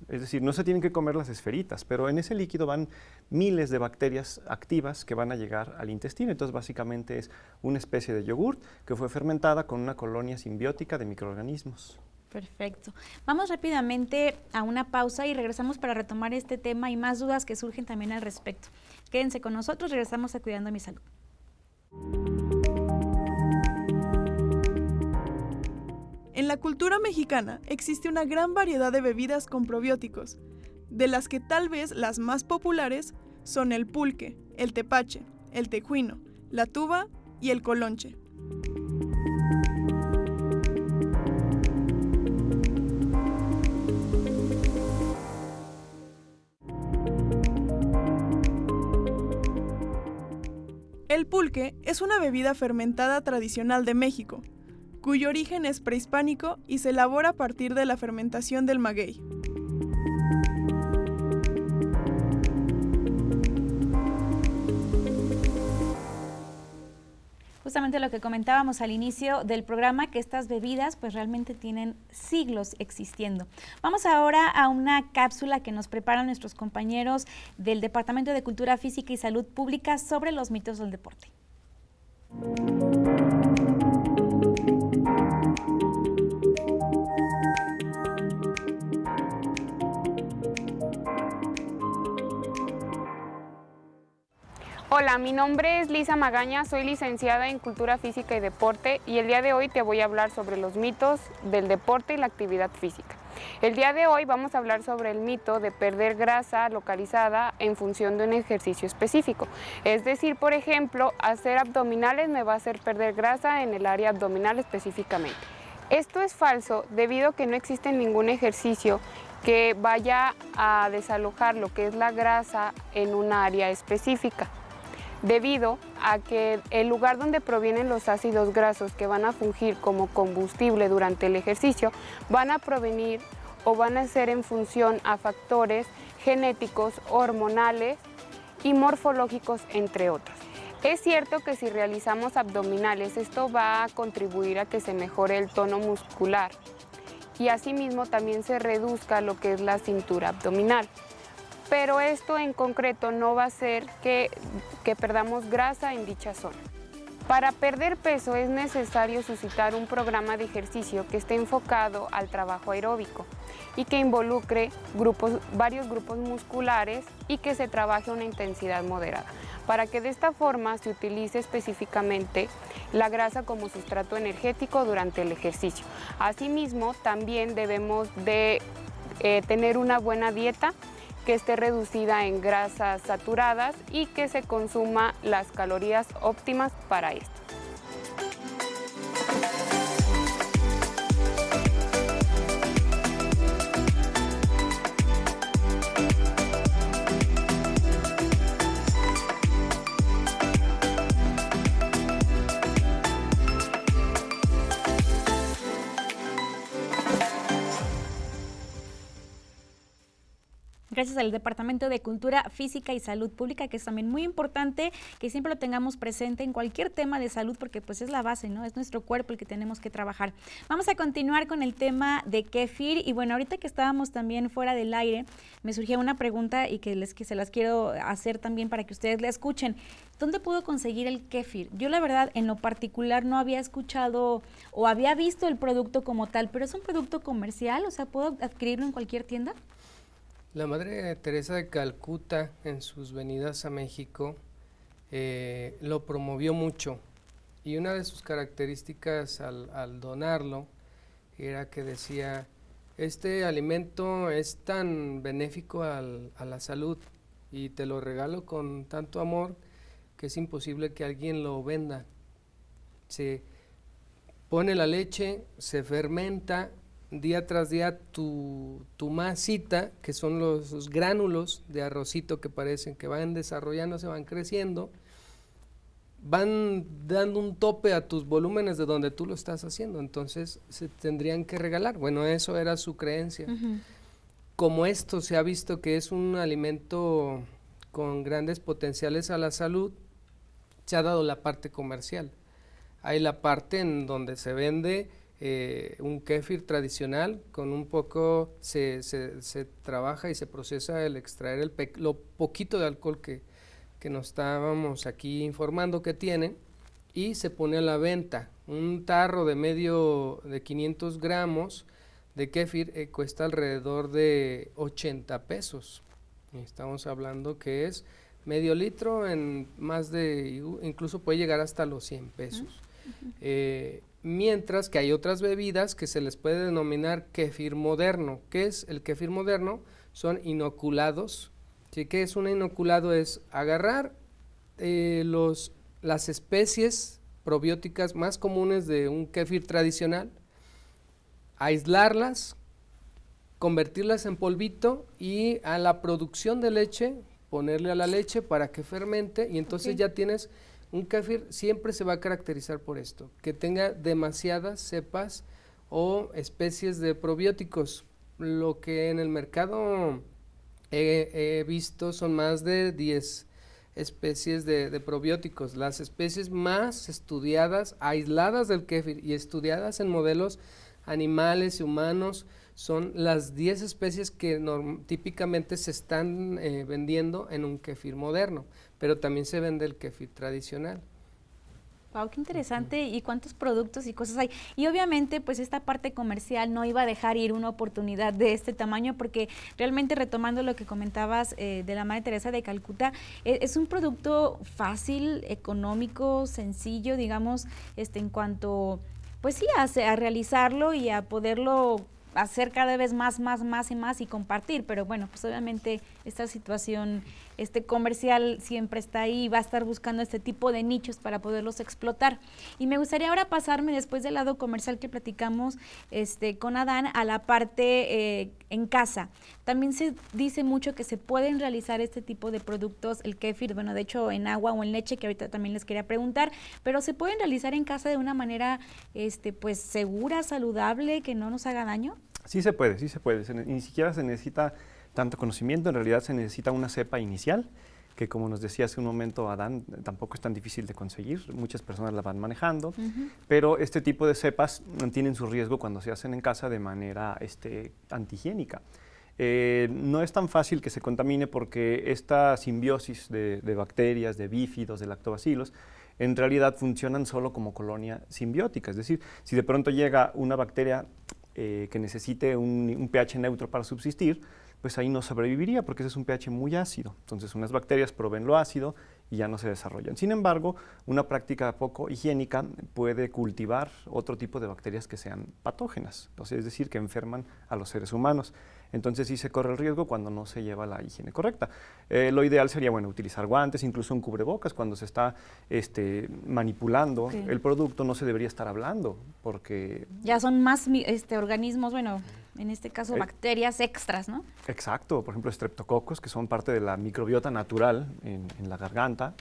S4: es decir, no se tienen que comer las esferitas, pero en ese líquido van miles de bacterias activas que van a llegar al intestino. Entonces básicamente es una especie de yogurt que fue fermentada con una colonia simbiótica de microorganismos.
S3: Perfecto. Vamos rápidamente a una pausa y regresamos para retomar este tema y más dudas que surgen también al respecto. Quédense con nosotros, regresamos a Cuidando Mi Salud.
S1: En la cultura mexicana existe una gran variedad de bebidas con probióticos, de las que tal vez las más populares son el pulque, el tepache, el tejuino, la tuba y el colonche. El pulque es una bebida fermentada tradicional de México, cuyo origen es prehispánico y se elabora a partir de la fermentación del maguey.
S3: Justamente lo que comentábamos al inicio del programa, que estas bebidas pues realmente tienen siglos existiendo. Vamos ahora a una cápsula que nos preparan nuestros compañeros del Departamento de Cultura Física y Salud Pública sobre los mitos del deporte.
S12: Hola, mi nombre es Lisa Magaña, soy licenciada en Cultura Física y Deporte y el día de hoy te voy a hablar sobre los mitos del deporte y la actividad física. El día de hoy vamos a hablar sobre el mito de perder grasa localizada en función de un ejercicio específico. Es decir, por ejemplo, hacer abdominales me va a hacer perder grasa en el área abdominal específicamente. Esto es falso debido a que no existe ningún ejercicio que vaya a desalojar lo que es la grasa en un área específica, debido a que el lugar donde provienen los ácidos grasos que van a fungir como combustible durante el ejercicio van a provenir o van a ser en función a factores genéticos, hormonales y morfológicos, entre otros. Es cierto que si realizamos abdominales, esto va a contribuir a que se mejore el tono muscular y asimismo también se reduzca lo que es la cintura abdominal. Pero esto en concreto no va a hacer que perdamos grasa en dicha zona. Para perder peso es necesario suscitar un programa de ejercicio que esté enfocado al trabajo aeróbico y que involucre varios grupos musculares y que se trabaje a una intensidad moderada, para que de esta forma se utilice específicamente la grasa como sustrato energético durante el ejercicio. Asimismo, también debemos de tener una buena dieta que esté reducida en grasas saturadas y que se consuma las calorías óptimas para esto.
S3: Gracias al Departamento de Cultura Física y Salud Pública, que es también muy importante que siempre lo tengamos presente en cualquier tema de salud, porque pues es la base, ¿no? Es nuestro cuerpo el que tenemos que trabajar. Vamos a continuar con el tema de kéfir y bueno, ahorita que estábamos también fuera del aire, me surgió una pregunta y que se las quiero hacer también para que ustedes la escuchen. ¿Dónde puedo conseguir el kéfir? Yo la verdad en lo particular no había escuchado o había visto el producto como tal, pero es un producto comercial, o sea, ¿puedo adquirirlo en cualquier tienda?
S5: La Madre Teresa de Calcuta, en sus venidas a México, lo promovió mucho, y una de sus características al donarlo era que decía, este alimento es tan benéfico a la salud y te lo regalo con tanto amor que es imposible que alguien lo venda. Se pone la leche, se fermenta, día tras día tu masita, que son los gránulos de arrocito que parecen que van desarrollándose, van creciendo, van dando un tope a tus volúmenes de donde tú lo estás haciendo, entonces se tendrían que regalar. Bueno, eso era su creencia. Como esto se ha visto que es un alimento con grandes potenciales a la salud, se ha dado la parte comercial. Hay la parte en donde se vende un kéfir tradicional, con un poco se trabaja y se procesa el extraer lo poquito de alcohol que nos estábamos aquí informando que tiene, y se pone a la venta. Un tarro de 500 gramos de kéfir cuesta alrededor de 80 pesos. Estamos hablando que es medio litro en más de, incluso puede llegar hasta los 100 pesos. Mientras que hay otras bebidas que se les puede denominar kéfir moderno. ¿Qué es el kéfir moderno? Son inoculados. ¿Sí? ¿Qué es un inoculado? Es agarrar las especies probióticas más comunes de un kéfir tradicional, aislarlas, convertirlas en polvito y a la producción de leche, ponerle a la leche para que fermente, y entonces ya tienes un kéfir. Siempre se va a caracterizar por esto, que tenga demasiadas cepas o especies de probióticos. Lo que en el mercado he visto son más de 10 especies de probióticos. Las especies más estudiadas, aisladas del kéfir y estudiadas en modelos animales y humanos, son las 10 especies que típicamente se están vendiendo en un kéfir moderno, pero también se vende el kéfir tradicional.
S3: Wow, qué interesante. ¿Y cuántos productos y cosas hay? Y obviamente, pues esta parte comercial no iba a dejar ir una oportunidad de este tamaño, porque realmente, retomando lo que comentabas de la Madre Teresa de Calcuta, es un producto fácil, económico, sencillo, digamos, en cuanto, pues sí, a realizarlo y a poderlo hacer cada vez más y más y compartir, pero bueno, pues obviamente esta situación comercial siempre está ahí y va a estar buscando este tipo de nichos para poderlos explotar. Y me gustaría ahora pasarme, después del lado comercial que platicamos con Adán, a la parte en casa. También se dice mucho que se pueden realizar este tipo de productos, el kéfir, bueno, de hecho en agua o en leche, que ahorita también les quería preguntar, pero se pueden realizar en casa de una manera pues segura, saludable, que no nos haga daño.
S4: Sí se puede, ni siquiera se necesita tanto conocimiento, en realidad se necesita una cepa inicial, que como nos decía hace un momento Adán, tampoco es tan difícil de conseguir, muchas personas la van manejando, pero este tipo de cepas tienen su riesgo cuando se hacen en casa de manera antihigiénica. No es tan fácil que se contamine porque esta simbiosis de bacterias, de bífidos, de lactobacilos, en realidad funcionan solo como colonia simbiótica. Es decir, si de pronto llega una bacteria que necesite un pH neutro para subsistir, pues ahí no sobreviviría porque ese es un pH muy ácido. Entonces unas bacterias proveen lo ácido y ya no se desarrollan. Sin embargo, una práctica poco higiénica puede cultivar otro tipo de bacterias que sean patógenas, entonces, es decir, que enferman a los seres humanos. Entonces sí se corre el riesgo cuando no se lleva la higiene correcta. Lo ideal sería, bueno, utilizar guantes, incluso un cubrebocas cuando se está manipulando el producto, no se debería estar hablando porque...
S3: Ya son más organismos, bueno, en este caso bacterias extras, ¿no?
S4: Exacto, por ejemplo, estreptococos, que son parte de la microbiota natural en la garganta,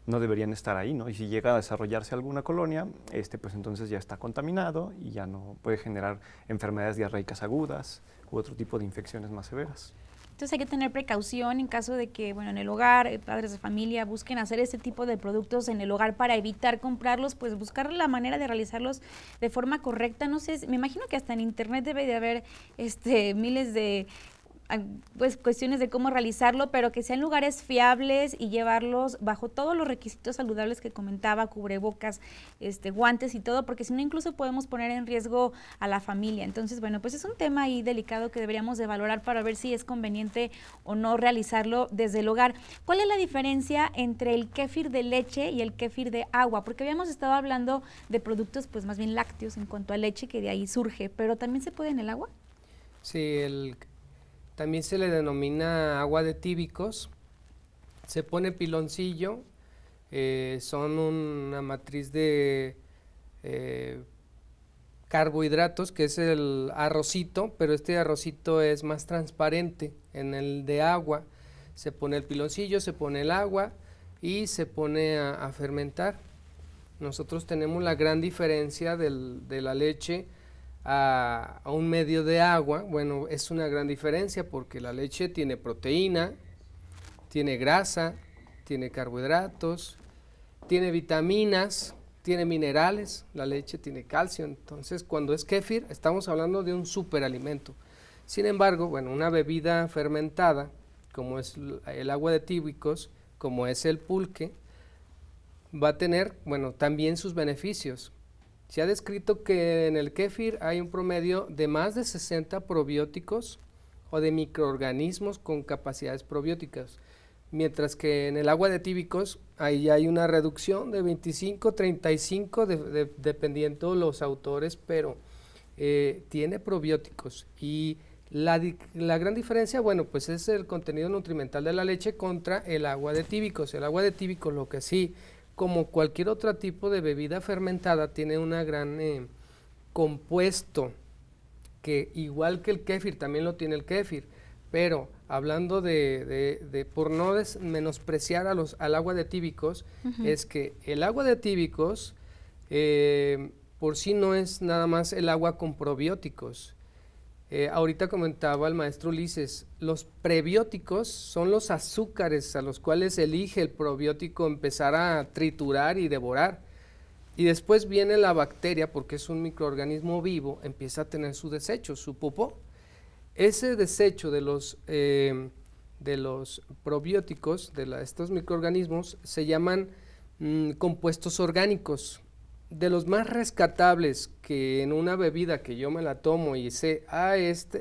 S4: no deberían estar ahí, ¿no? Y si llega a desarrollarse alguna colonia, pues entonces ya está contaminado y ya no puede generar enfermedades diarreicas agudas u otro tipo de infecciones más severas.
S3: Entonces hay que tener precaución en caso de que, bueno, en el hogar, padres de familia busquen hacer este tipo de productos en el hogar para evitar comprarlos, pues buscar la manera de realizarlos de forma correcta. No sé, me imagino que hasta en internet debe de haber miles de pues cuestiones de cómo realizarlo, pero que sean lugares fiables y llevarlos bajo todos los requisitos saludables que comentaba, cubrebocas, guantes y todo, porque si no incluso podemos poner en riesgo a la familia. Entonces, bueno, pues es un tema ahí delicado que deberíamos de valorar para ver si es conveniente o no realizarlo desde el hogar. ¿Cuál es la diferencia entre el kéfir de leche y el kéfir de agua? Porque habíamos estado hablando de productos pues más bien lácteos en cuanto a leche, que de ahí surge, pero ¿también se puede en el agua?
S5: Sí, también se le denomina agua de tíbicos, se pone piloncillo, son una matriz de carbohidratos, que es el arrocito, pero este arrocito es más transparente. En el de agua se pone el piloncillo, se pone el agua y se pone a fermentar. Nosotros tenemos la gran diferencia de la leche a un medio de agua. Bueno, es una gran diferencia porque la leche tiene proteína, tiene grasa, tiene carbohidratos, tiene vitaminas, tiene minerales, la leche tiene calcio. Entonces, cuando es kéfir, estamos hablando de un superalimento. Sin embargo, bueno, una bebida fermentada, como es el agua de tíbicos, como es el pulque, va a tener, bueno, también sus beneficios. Se ha descrito que en el kéfir hay un promedio de más de 60 probióticos o de microorganismos con capacidades probióticas, mientras que en el agua de tíbicos ahí hay una reducción de 25, 35, dependiendo los autores, pero tiene probióticos. Y la gran diferencia, bueno, pues es el contenido nutrimental de la leche contra el agua de tíbicos. El agua de tíbicos, lo que sí, como cualquier otro tipo de bebida fermentada, tiene una gran compuesto, que igual que el kéfir, también lo tiene el kéfir, pero hablando por no menospreciar al agua de tíbicos, es que el agua de tíbicos por sí no es nada más el agua con probióticos. Ahorita comentaba el maestro Ulises, los prebióticos son los azúcares a los cuales elige el probiótico empezar a triturar y devorar. Y después viene la bacteria, porque es un microorganismo vivo, empieza a tener su desecho, su popó. Ese desecho de los probióticos, estos microorganismos, se llaman compuestos orgánicos. De los más rescatables que en una bebida que yo me la tomo y sé,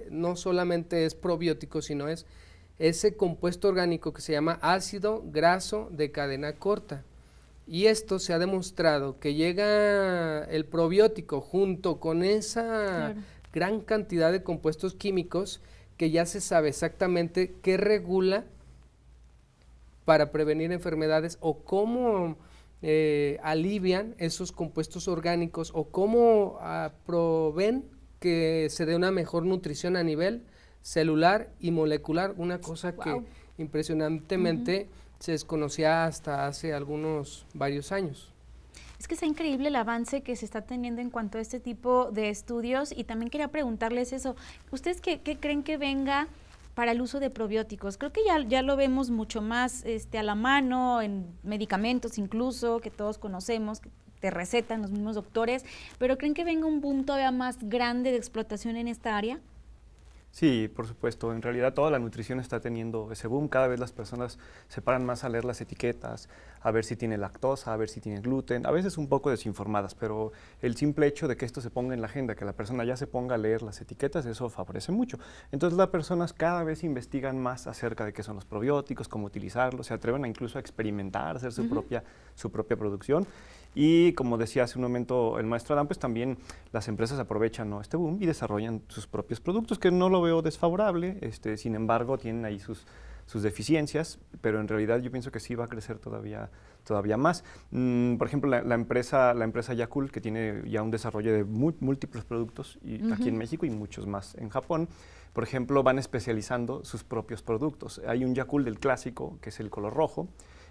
S5: no solamente es probiótico, sino es ese compuesto orgánico que se llama ácido graso de cadena corta. Y esto se ha demostrado que llega el probiótico junto con esa gran cantidad de compuestos químicos que ya se sabe exactamente qué regula para prevenir enfermedades o cómo alivian esos compuestos orgánicos o cómo proveen que se dé una mejor nutrición a nivel celular y molecular, una cosa que impresionantemente se desconocía hasta hace varios años.
S3: Es que es increíble el avance que se está teniendo en cuanto a este tipo de estudios, y también quería preguntarles eso, ¿ustedes qué creen que venga para el uso de probióticos? Creo que ya lo vemos mucho más a la mano, en medicamentos incluso, que todos conocemos, que te recetan los mismos doctores, pero ¿creen que venga un boom todavía más grande de explotación en esta área?
S4: Sí, por supuesto. En realidad toda la nutrición está teniendo ese boom. Cada vez las personas se paran más a leer las etiquetas, a ver si tiene lactosa, a ver si tiene gluten, a veces un poco desinformadas, pero el simple hecho de que esto se ponga en la agenda, que la persona ya se ponga a leer las etiquetas, eso favorece mucho. Entonces las personas cada vez investigan más acerca de qué son los probióticos, cómo utilizarlos, se atreven a incluso a experimentar, hacer su propia producción. Y como decía hace un momento el maestro Adán, pues también las empresas aprovechan, ¿no?, este boom y desarrollan sus propios productos, que no lo veo desfavorable, sin embargo tienen ahí sus deficiencias, pero en realidad yo pienso que sí va a crecer todavía más. Por ejemplo, la empresa Yakult, que tiene ya un desarrollo de múltiples productos aquí en México y muchos más en Japón, por ejemplo, van especializando sus propios productos. Hay un Yakult del clásico, que es el color rojo,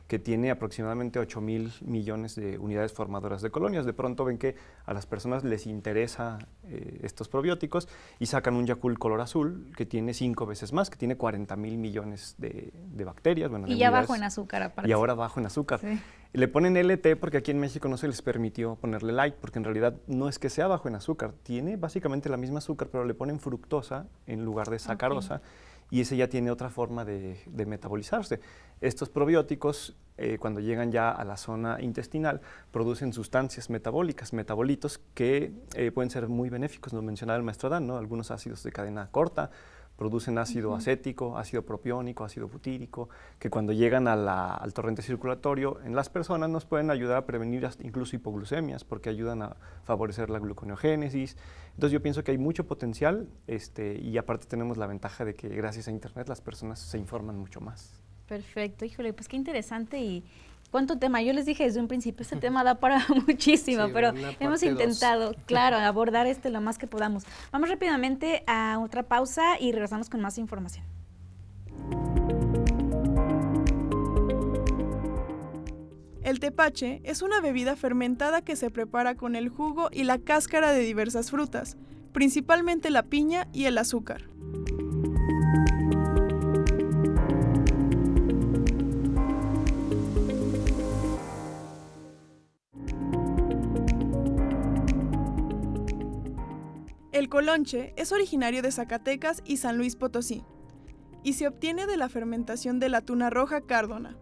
S4: que tiene aproximadamente 8,000 millones de unidades formadoras de colonias. De pronto ven que a las personas les interesa estos probióticos y sacan un Yakult color azul que tiene 5 veces más, que tiene 40,000 millones de bacterias. Bueno,
S3: y ya bajo en azúcar aparte.
S4: Y ahora bajo en azúcar.
S3: Sí.
S4: Le ponen LT porque aquí en México no se les permitió ponerle light, porque en realidad no es que sea bajo en azúcar, tiene básicamente la misma azúcar, pero le ponen fructosa en lugar de sacarosa. Okay. Y ese ya tiene otra forma de metabolizarse. Estos probióticos, cuando llegan ya a la zona intestinal, producen sustancias metabólicas, metabolitos, que pueden ser muy benéficos. Nos mencionaba el maestro Adán, ¿no? Algunos ácidos de cadena corta, producen ácido acético, ácido propiónico, ácido butírico, que cuando llegan al torrente circulatorio en las personas nos pueden ayudar a prevenir incluso hipoglucemias, porque ayudan a favorecer la gluconeogénesis. Entonces yo pienso que hay mucho potencial y aparte tenemos la ventaja de que gracias a Internet las personas se informan mucho más.
S3: Perfecto, híjole, pues qué interesante y cuánto tema. Yo les dije desde un principio, este tema da para muchísimo, sí, pero hemos intentado, claro, abordar lo más que podamos. Vamos rápidamente a otra pausa y regresamos con más información.
S1: El tepache es una bebida fermentada que se prepara con el jugo y la cáscara de diversas frutas, principalmente la piña y el azúcar. El colonche es originario de Zacatecas y San Luis Potosí, y se obtiene de la fermentación de la tuna roja cárdona.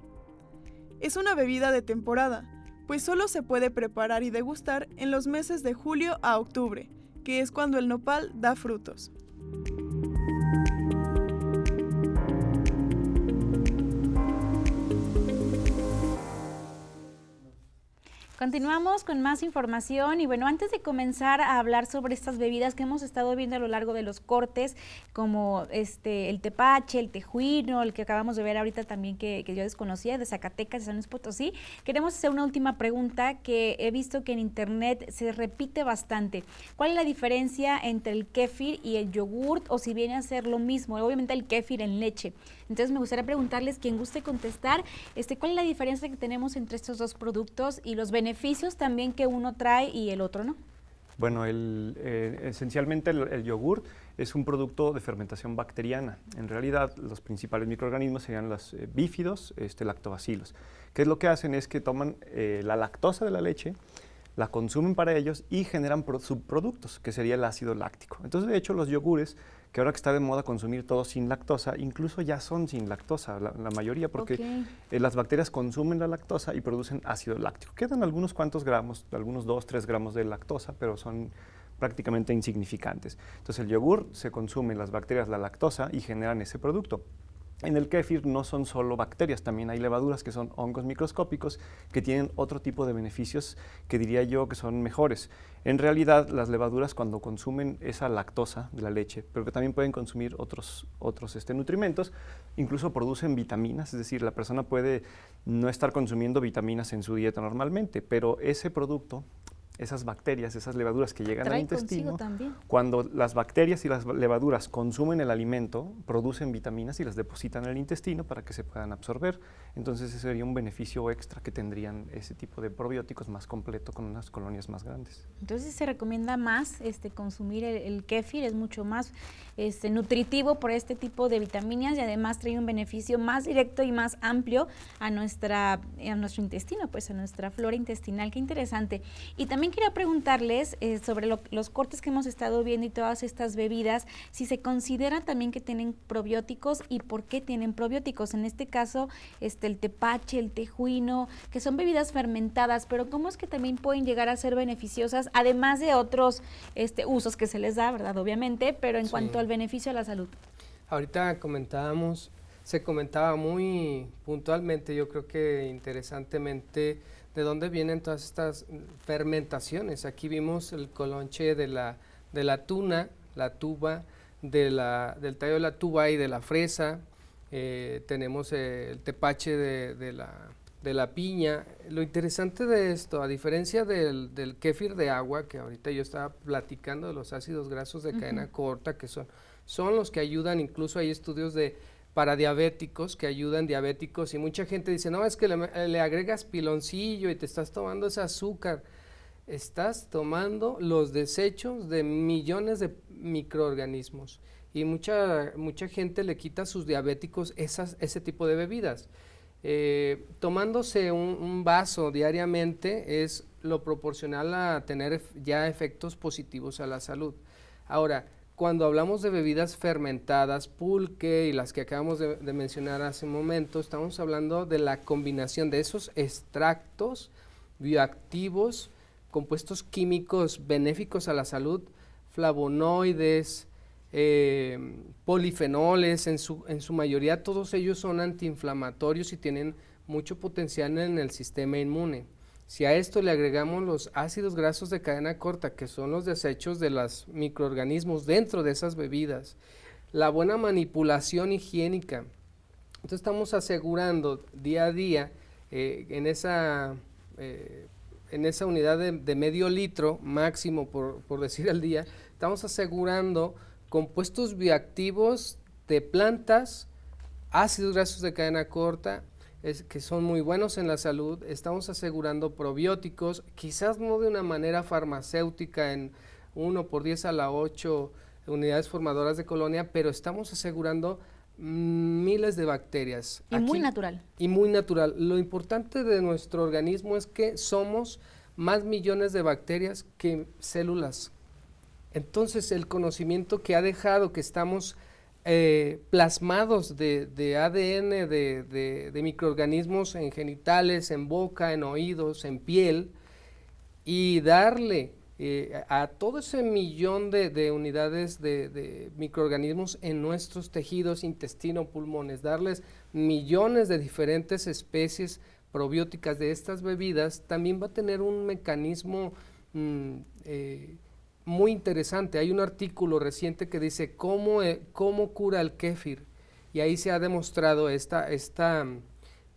S1: Es una bebida de temporada, pues solo se puede preparar y degustar en los meses de julio a octubre, que es cuando el nopal da frutos.
S3: Continuamos con más información y bueno, antes de comenzar a hablar sobre estas bebidas que hemos estado viendo a lo largo de los cortes, como el tepache, el tejuino, el que acabamos de ver ahorita también que yo desconocía, de Zacatecas, de San Luis Potosí, queremos hacer una última pregunta que he visto que en internet se repite bastante. ¿Cuál es la diferencia entre el kéfir y el yogurt o si viene a ser lo mismo? Obviamente el kéfir en leche. Entonces me gustaría preguntarles, quien guste contestar, ¿cuál es la diferencia que tenemos entre estos dos productos y los beneficios también que uno trae y el otro no?
S4: Bueno, esencialmente el yogur es un producto de fermentación bacteriana. En realidad, los principales microorganismos serían los bífidos, lactobacilos. ¿Qué es lo que hacen? Es que toman la lactosa de la leche, la consumen para ellos y generan subproductos, que sería el ácido láctico. Entonces, de hecho, los yogures, que ahora que está de moda consumir todo sin lactosa, incluso ya son sin lactosa, la mayoría, porque las bacterias consumen la lactosa y producen ácido láctico. Quedan algunos cuantos gramos, algunos 2-3 gramos de lactosa, pero son prácticamente insignificantes. Entonces el yogur se consume las bacterias, la lactosa, y generan ese producto. En el kéfir no son solo bacterias, también hay levaduras que son hongos microscópicos que tienen otro tipo de beneficios que diría yo que son mejores. En realidad, las levaduras cuando consumen esa lactosa de la leche, pero que también pueden consumir otros nutrimentos, incluso producen vitaminas, es decir, la persona puede no estar consumiendo vitaminas en su dieta normalmente, pero ese producto, esas bacterias, esas levaduras que llegan al intestino, cuando las bacterias y las levaduras consumen el alimento, producen vitaminas y las depositan en el intestino para que se puedan absorber. Entonces ese sería un beneficio extra que tendrían ese tipo de probióticos más completo con unas colonias más grandes.
S3: Entonces se recomienda más consumir el kéfir, es mucho más nutritivo por este tipo de vitaminas y además trae un beneficio más directo y más amplio a nuestro intestino, pues a nuestra flora intestinal. Qué interesante. Y también También quería preguntarles sobre los cortes que hemos estado viendo y todas estas bebidas, si se consideran también que tienen probióticos y por qué tienen probióticos. En este caso, el tepache, el tejuino, que son bebidas fermentadas, pero ¿cómo es que también pueden llegar a ser beneficiosas, además de otros usos que se les da, ¿verdad? Obviamente, pero en cuanto al beneficio a la salud.
S5: Ahorita se comentaba muy puntualmente, yo creo que interesantemente, de dónde vienen todas estas fermentaciones. Aquí vimos el colonche de la tuna, la tuba, del tallo de la tuba y de la fresa, tenemos el tepache de la piña. Lo interesante de esto, a diferencia del kéfir de agua, que ahorita yo estaba platicando de los ácidos grasos de cadena corta, que son los que ayudan, incluso hay estudios para diabéticos, que ayudan diabéticos, y mucha gente dice, no, es que le agregas piloncillo y te estás tomando ese azúcar. Estás tomando los desechos de millones de microorganismos, y mucha gente le quita a sus diabéticos ese tipo de bebidas. Tomándose un vaso diariamente es lo proporcional a tener ya efectos positivos a la salud. Ahora, cuando hablamos de bebidas fermentadas, pulque y las que acabamos de mencionar hace un momento, estamos hablando de la combinación de esos extractos bioactivos, compuestos químicos benéficos a la salud, flavonoides, polifenoles, en su mayoría todos ellos son antiinflamatorios y tienen mucho potencial en el sistema inmune. Si a esto le agregamos los ácidos grasos de cadena corta, que son los desechos de los microorganismos dentro de esas bebidas, la buena manipulación higiénica, entonces estamos asegurando día a día en esa unidad de medio litro máximo, por decir al día, estamos asegurando compuestos bioactivos de plantas, ácidos grasos de cadena corta, que son muy buenos en la salud. Estamos asegurando probióticos, quizás no de una manera farmacéutica en 1 por 10 a la 8 unidades formadoras de colonia, pero estamos asegurando miles de bacterias.
S3: Y muy natural.
S5: Y muy natural. Lo importante de nuestro organismo es que somos más millones de bacterias que células. Entonces el conocimiento que ha dejado que estamos plasmados de ADN, de microorganismos en genitales, en boca, en oídos, en piel, y darle a todo ese millón de unidades de microorganismos en nuestros tejidos, intestino, pulmones, darles millones de diferentes especies probióticas de estas bebidas, también va a tener un mecanismo muy interesante. Hay un artículo reciente que dice cómo cura el kéfir, y ahí se ha demostrado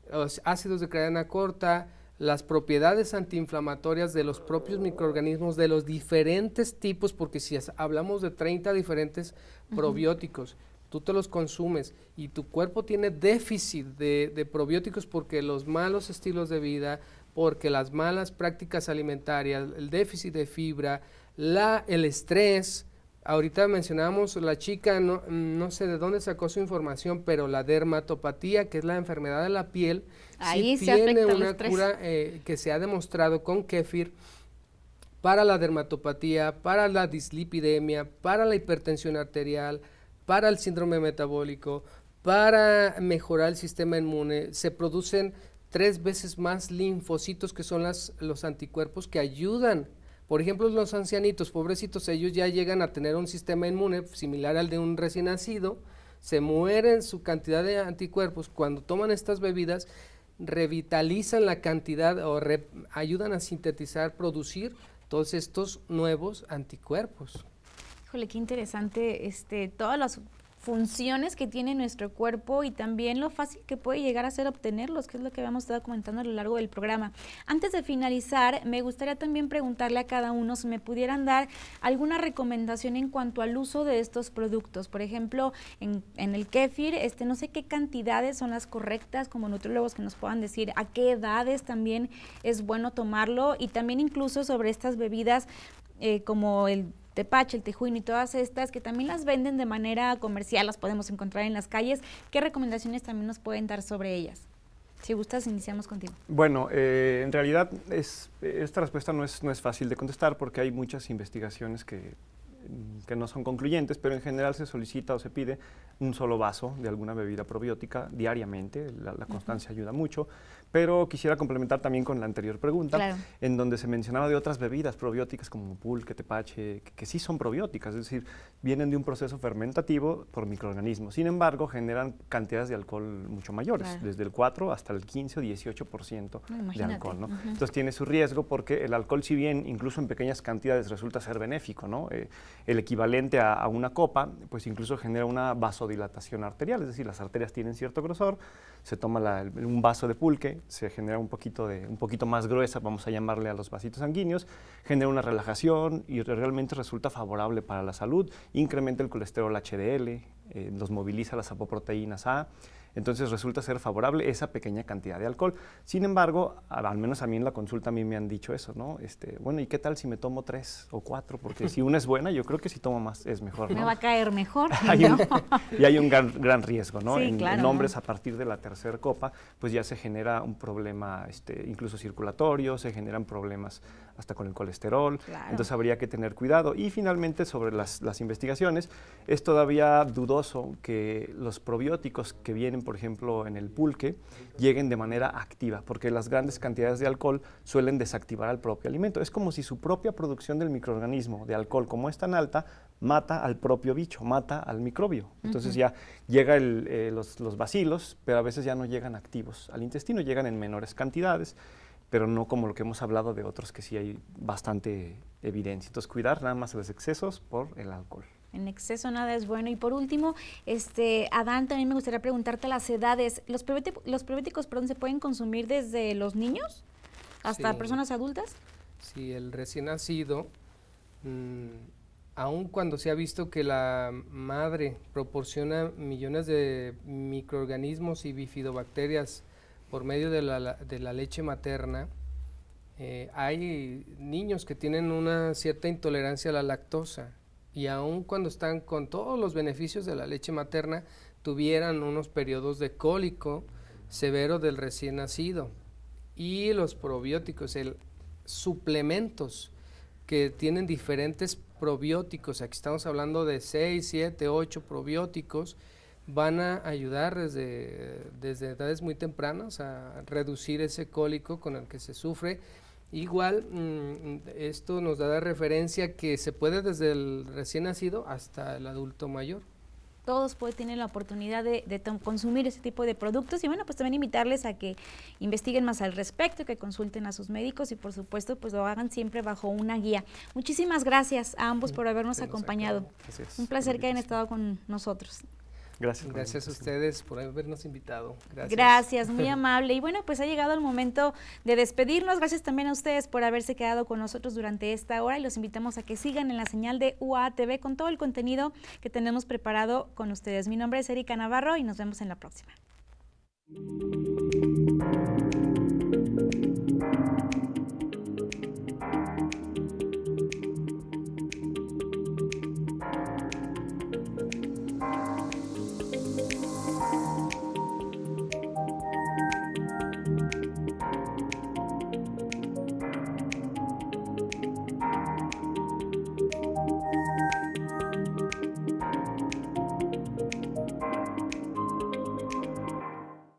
S5: los ácidos de cadena corta, las propiedades antiinflamatorias de los propios microorganismos de los diferentes tipos, porque si hablamos de 30 diferentes probióticos, tú te los consumes y tu cuerpo tiene déficit de probióticos porque los malos estilos de vida, porque las malas prácticas alimentarias, el déficit de fibra, el estrés. Ahorita mencionábamos la chica, no sé de dónde sacó su información, pero la dermatopatía, que es la enfermedad de la piel,
S3: ahí
S5: sí
S3: se
S5: tiene
S3: afecta el
S5: una
S3: estrés.
S5: cura que se ha demostrado con kéfir para la dermatopatía, para la dislipidemia, para la hipertensión arterial, para el síndrome metabólico, para mejorar el sistema inmune. Se producen 3 veces más linfocitos, que son los anticuerpos que ayudan. Por ejemplo, los ancianitos, pobrecitos, ellos ya llegan a tener un sistema inmune similar al de un recién nacido, se mueren su cantidad de anticuerpos. Cuando toman estas bebidas, revitalizan la cantidad o ayudan a sintetizar, producir todos estos nuevos anticuerpos.
S3: Híjole, qué interesante todas las funciones que tiene nuestro cuerpo y también lo fácil que puede llegar a ser obtenerlos, que es lo que habíamos estado comentando a lo largo del programa. Antes de finalizar, me gustaría también preguntarle a cada uno si me pudieran dar alguna recomendación en cuanto al uso de estos productos. Por ejemplo, en el kéfir, no sé qué cantidades son las correctas, como nutriólogos que nos puedan decir a qué edades también es bueno tomarlo, y también incluso sobre estas bebidas como el tepache, el tejuino y todas estas que también las venden de manera comercial, las podemos encontrar en las calles. ¿Qué recomendaciones también nos pueden dar sobre ellas? Si gustas, iniciamos contigo.
S4: Bueno, en realidad esta respuesta no es fácil de contestar porque hay muchas investigaciones que no son concluyentes, pero en general se solicita o se pide un solo vaso de alguna bebida probiótica diariamente. La constancia ayuda mucho, pero quisiera complementar también con la anterior pregunta, en donde se mencionaba de otras bebidas probióticas como pulque, tepache, que sí son probióticas, es decir, vienen de un proceso fermentativo por microorganismos. Sin embargo, generan cantidades de alcohol mucho mayores, desde el 4 hasta el 15 o 18% de alcohol, ¿no? Entonces tiene su riesgo porque el alcohol, si bien incluso en pequeñas cantidades resulta ser benéfico, ¿no? El equivalente a una copa, pues incluso genera una vasodilatación arterial, es decir, las arterias tienen cierto grosor, se toma un vaso de pulque, se genera un poquito más gruesa, vamos a llamarle a los vasitos sanguíneos, genera una relajación y realmente resulta favorable para la salud, incrementa el colesterol HDL, los moviliza las apoproteínas A, entonces resulta ser favorable esa pequeña cantidad de alcohol. Sin embargo, al menos a mí en la consulta a mí me han dicho eso, ¿no? Bueno, ¿y qué tal si me tomo 3 o 4? Porque si una es buena, yo creo que si tomo más es mejor, ¿no?
S3: Me va a caer mejor.
S4: Y hay un gran riesgo, ¿no?
S3: Sí,
S4: en hombres a partir de la tercera copa, pues ya se genera un problema incluso circulatorio, se generan problemas hasta con el colesterol, entonces habría que tener cuidado. Y finalmente, sobre las investigaciones, es todavía dudoso que los probióticos que vienen, por ejemplo, en el pulque, lleguen de manera activa, porque las grandes cantidades de alcohol suelen desactivar al propio alimento. Es como si su propia producción del microorganismo de alcohol, como es tan alta, mata al propio bicho, mata al microbio. Entonces ya llega los bacilos, pero a veces ya no llegan activos al intestino, llegan en menores cantidades, pero no como lo que hemos hablado de otros que sí hay bastante evidencia. Entonces cuidar nada más los excesos por el alcohol.
S3: En exceso nada es bueno. Y por último, Adán, también me gustaría preguntarte las edades. ¿Los probióticos, se pueden consumir desde los niños hasta personas adultas?
S5: Sí, el recién nacido, aun cuando se ha visto que la madre proporciona millones de microorganismos y bifidobacterias por medio de la leche materna, hay niños que tienen una cierta intolerancia a la lactosa y aun cuando están con todos los beneficios de la leche materna, tuvieran unos periodos de cólico severo del recién nacido. Y los probióticos, suplementos que tienen diferentes probióticos, aquí estamos hablando de 6, 7, 8 probióticos, van a ayudar desde edades muy tempranas a reducir ese cólico con el que se sufre. Igual, esto nos da de referencia que se puede desde el recién nacido hasta el adulto mayor.
S3: Todos tienen la oportunidad de consumir ese tipo de productos y bueno, pues también invitarles a que investiguen más al respecto, que consulten a sus médicos y por supuesto pues lo hagan siempre bajo una guía. Muchísimas gracias a ambos por habernos acompañado. Un placer que hayan estado con nosotros.
S5: Gracias a ustedes por habernos invitado.
S3: Gracias, muy amable. Y bueno, pues ha llegado el momento de despedirnos. Gracias también a ustedes por haberse quedado con nosotros durante esta hora y los invitamos a que sigan en la señal de UAA TV con todo el contenido que tenemos preparado con ustedes. Mi nombre es Erika Navarro y nos vemos en la próxima.